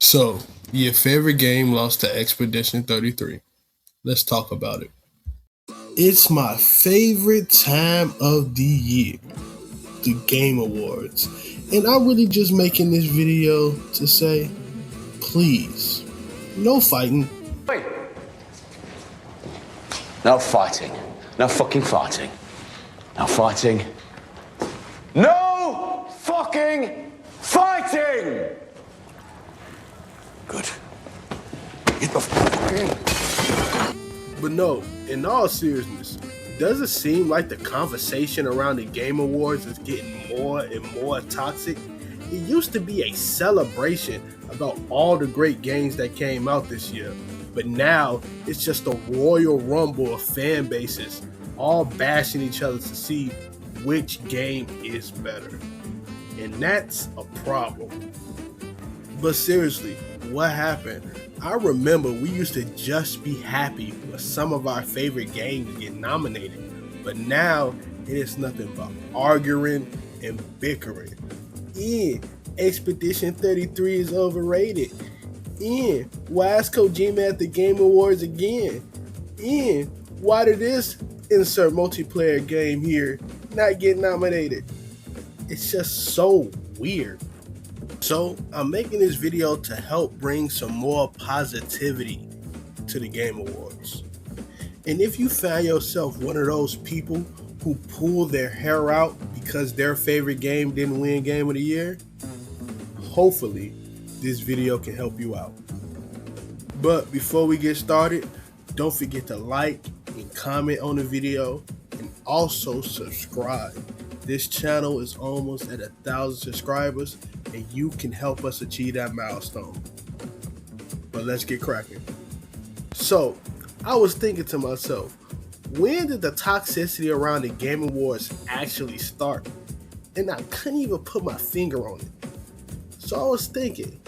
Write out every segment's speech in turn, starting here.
So, your favorite game lost to Expedition 33. Let's talk about it. It's my favorite time of the year, the Game Awards. And I'm really just making this video to say, please, no fighting. Wait. No fighting. No fucking fighting. No fighting. No fucking fighting! Good. Get the fucking... But no, in all seriousness, does it seem like the conversation around the Game Awards is getting more and more toxic? It used to be a celebration about all the great games that came out this year, but now it's just a royal rumble of fan bases all bashing each other to see which game is better. And that's a problem. But seriously, what happened? I remember we used to just be happy when some of our favorite games get nominated, but now it is nothing but arguing and bickering. And Expedition 33 is overrated. And why is Kojima at the Game Awards again? And why did this insert multiplayer game here not get nominated? It's just so weird. So I'm making this video to help bring some more positivity to the Game Awards. And if you find yourself one of those people who pull their hair out because their favorite game didn't win Game of the Year, hopefully this video can help you out. But before we get started, don't forget to like and comment on the video and also subscribe. This channel is almost at 1,000 subscribers and you can help us achieve that milestone. But let's get cracking. So, I was thinking to myself, when did the toxicity around the Game Awards actually start? And I couldn't even put my finger on it. So I was thinking,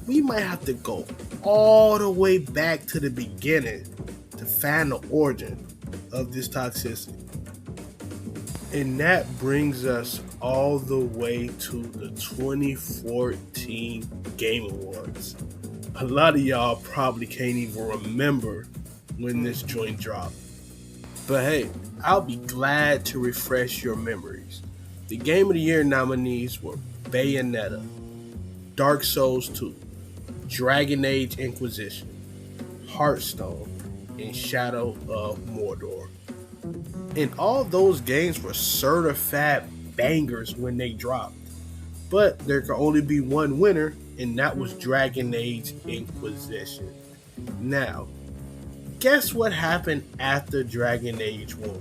we might have to go all the way back to the beginning to find the origin of this toxicity. And that brings us all the way to the 2014 Game Awards. A lot of y'all probably can't even remember when this joint dropped. But hey, I'll be glad to refresh your memories. The Game of the Year nominees were Bayonetta, Dark Souls 2, Dragon Age Inquisition, Hearthstone, and Shadow of Mordor. And all those games were certified bangers when they dropped. But there could only be one winner, and that was Dragon Age Inquisition. Now, guess what happened after Dragon Age won?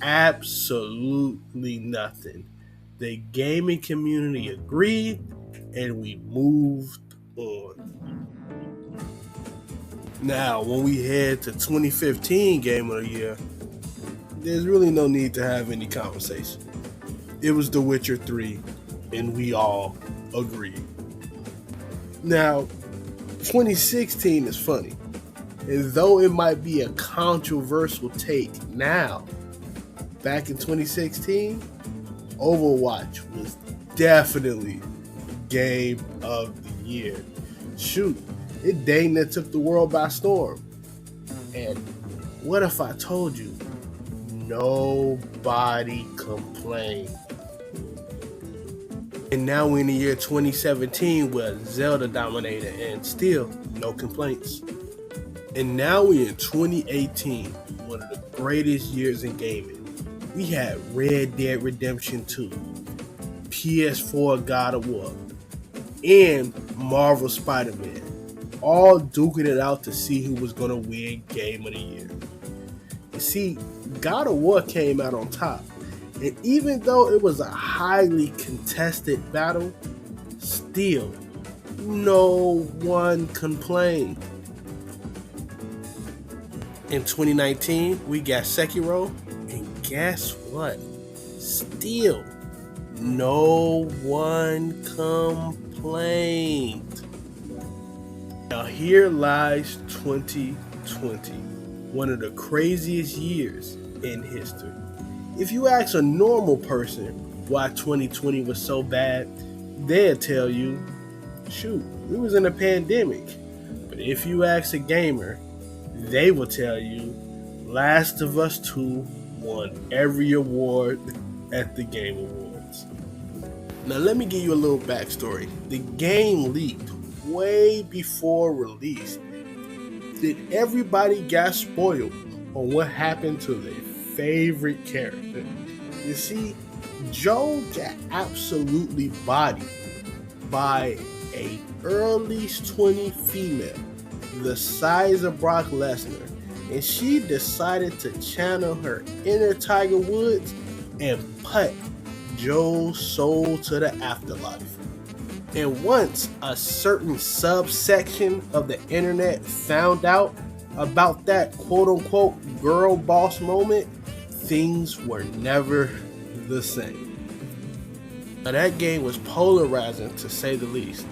Absolutely nothing. The gaming community agreed, and we moved on. Now, when we head to 2015 Game of the Year, there's really no need to have any conversation. It was The Witcher 3, and we all agreed. Now, 2016 is funny, and though it might be a controversial take now, back in 2016, Overwatch was definitely Game of the Year. Shoot, it dang that took the world by storm. And what if I told you nobody complained? And now we're in the year 2017 where Zelda dominated and still no complaints. And now we're in 2018, one of the greatest years in gaming. We had Red Dead Redemption 2, PS4 God of War, and Marvel Spider-Man, all duking it out to see who was going to win Game of the Year. You see, God of War came out on top, and even though it was a highly contested battle, still, no one complained. In 2019, we got Sekiro, and guess what? Still, no one complained. Now here lies 2020, one of the craziest years in history. If you ask a normal person why 2020 was so bad, they'll tell you Shoot, we was in a pandemic. But if you ask a gamer, they will tell you Last of Us 2 won every award at the Game Awards. Now let me give you a little backstory. The game leaked way before release. Did everybody got spoiled on what happened to their favorite character? You see, Joel got absolutely bodied by a early 20 female the size of Brock Lesnar, and she decided to channel her inner Tiger Woods and put Joel's soul to the afterlife. And once a certain subsection of the internet found out about that quote-unquote girl boss moment, things were never the same. Now that game was polarizing to say the least.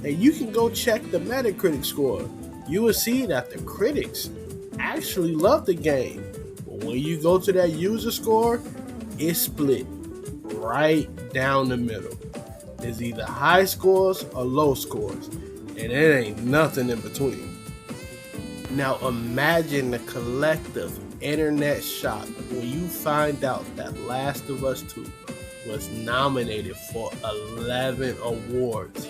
And you can go check the Metacritic score. You will see that the critics actually love the game. But when you go to that user score, it's split right down the middle. It's either high scores or low scores, and it ain't nothing in between. Now imagine the collective internet shock when you find out that Last of Us 2 was nominated for 11 awards.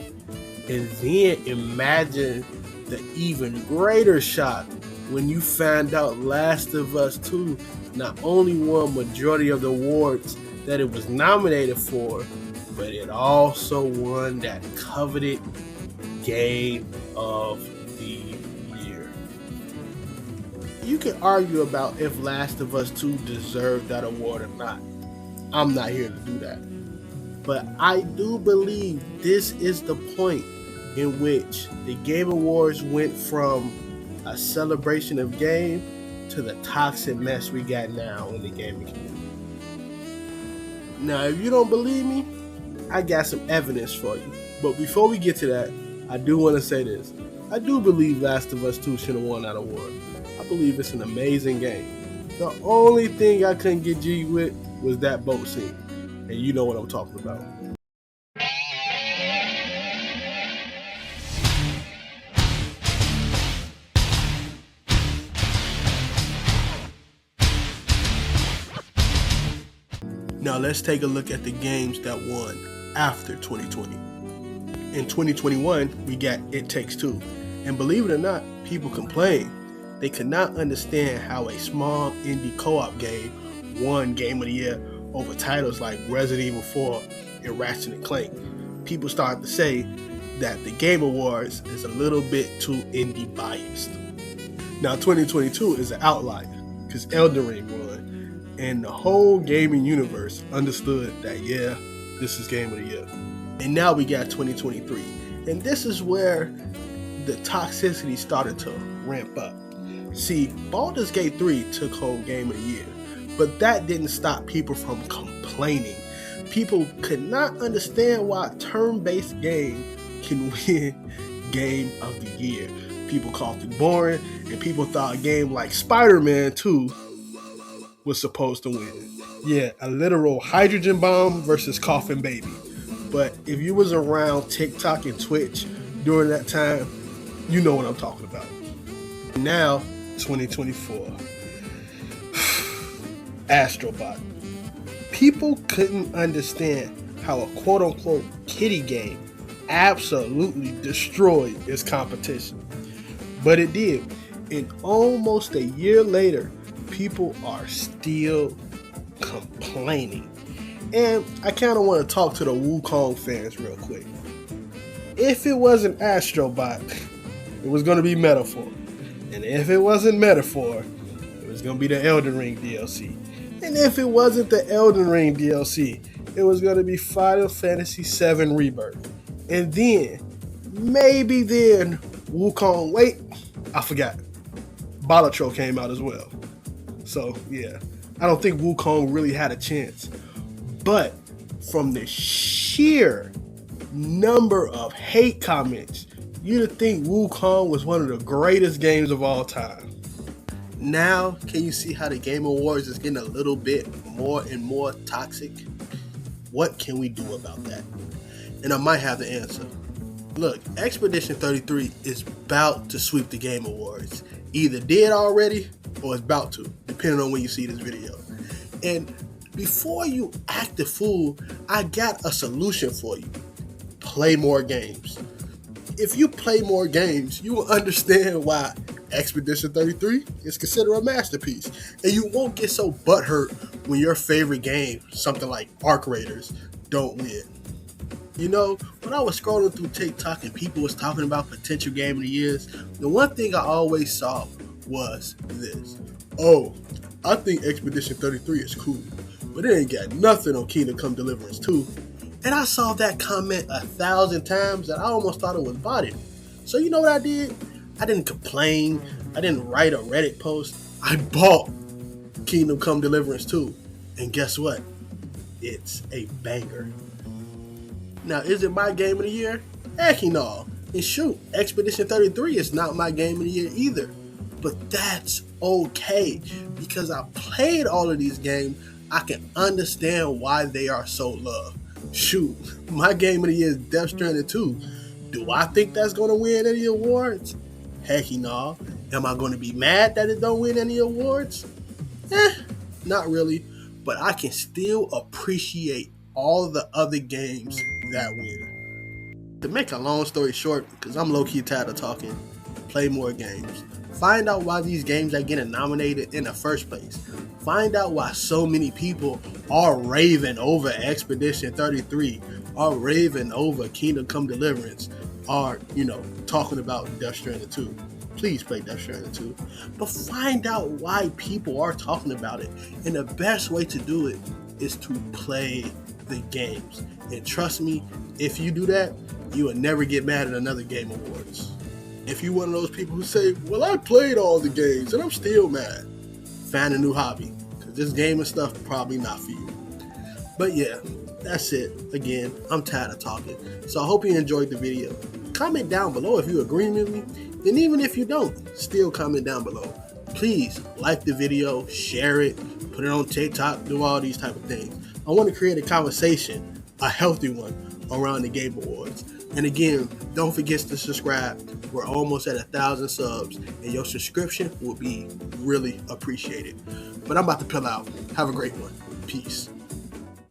And then imagine the even greater shock when you find out Last of Us 2 not only won majority of the awards that it was nominated for, but it also won that coveted Game of the Year. You can argue about if Last of Us 2 deserved that award or not. I'm not here to do that. But I do believe this is the point in which the Game Awards went from a celebration of game to the toxic mess we got now in the gaming community. Now, if you don't believe me, I got some evidence for you. But before we get to that, I do want to say this. I do believe Last of Us 2 should have won that award. I believe it's an amazing game. The only thing I couldn't get G with was that boat scene. And you know what I'm talking about. Now let's take a look at the games that won after 2020. In 2021, we got It Takes Two. And believe it or not, people complained. They could not understand how a small indie co-op game won Game of the Year over titles like Resident Evil 4 and Ratchet & Clank. People started to say that the Game Awards is a little bit too indie biased. Now 2022 is an outlier because Elden Ring won, and the whole gaming universe understood that, yeah, this is Game of the Year. And now we got 2023, and this is where the toxicity started to ramp up. See, Baldur's Gate 3 took home Game of the Year, but that didn't stop people from complaining. People could not understand why a turn-based game can win Game of the Year. People called it boring, and people thought a game like Spider-Man 2 was supposed to win. Yeah, a literal hydrogen bomb versus coffin baby. But if you was around TikTok and Twitch during that time, you know what I'm talking about. Now, 2024. Astrobot. People couldn't understand how a quote-unquote kiddie game absolutely destroyed its competition. But it did. And almost a year later, people are still complaining. And I kind of want to talk to the Wukong fans real quick. If it wasn't Astrobot, it was going to be Metaphor. And if it wasn't Metaphor, it was going to be the Elden Ring DLC. And if it wasn't the Elden Ring DLC, it was going to be Final Fantasy VII Rebirth. And then, maybe then, Wukong, wait, I forgot. Balatro came out as well. So, yeah, I don't think Wukong really had a chance. But from the sheer number of hate comments, you'd think Wukong was one of the greatest games of all time. Now, can you see how the Game Awards is getting a little bit more and more toxic? What can we do about that? And I might have the answer. Look, Expedition 33 is about to sweep the Game Awards. Either did already or is about to, depending on when you see this video. And before you act the fool, I got a solution for you. Play more games. If you play more games, you will understand why Expedition 33 is considered a masterpiece. And you won't get so butthurt when your favorite game, something like Arc Raiders, don't win. You know, when I was scrolling through TikTok and people was talking about potential game of the years, the one thing I always saw was this. Oh, I think Expedition 33 is cool, but it ain't got nothing on Kingdom Come Deliverance 2. And I saw that comment 1,000 times that I almost thought it was botted. So you know what I did? I didn't complain. I didn't write a Reddit post. I bought Kingdom Come Deliverance 2. And guess what? It's a banger. Now, is it my game of the year? Heck no. And shoot, Expedition 33 is not my game of the year either. But that's okay, because I played all of these games. I can understand why they are so loved. Shoot, my game of the year is Death Stranding 2. Do I think that's going to win any awards? Heck no. Am I going to be mad that it don't win any awards? Not really. But I can still appreciate all the other games that win. To make a long story short, because I'm low-key tired of talking, play more games. Find out why these games are getting nominated in the first place. Find out why so many people are raving over Expedition 33, are raving over Kingdom Come Deliverance, are, talking about Death Stranding 2. Please play Death Stranding 2. But find out why people are talking about it. And the best way to do it is to play the games. And trust me, if you do that, you will never get mad at another Game Awards. If you're one of those people who say, well, I played all the games and I'm still mad, find a new hobby, because this gaming stuff probably not for you. But yeah, that's it. Again, I'm tired of talking. So I hope you enjoyed the video. Comment down below if you agree with me, and even if you don't, still comment down below. Please like the video, share it, put it on TikTok, do all these type of things. I want to create a conversation, a healthy one, around the Game Awards. And again, don't forget to subscribe. We're almost at 1,000 subs, and your subscription will be really appreciated. But I'm about to pill out. Have a great one. Peace.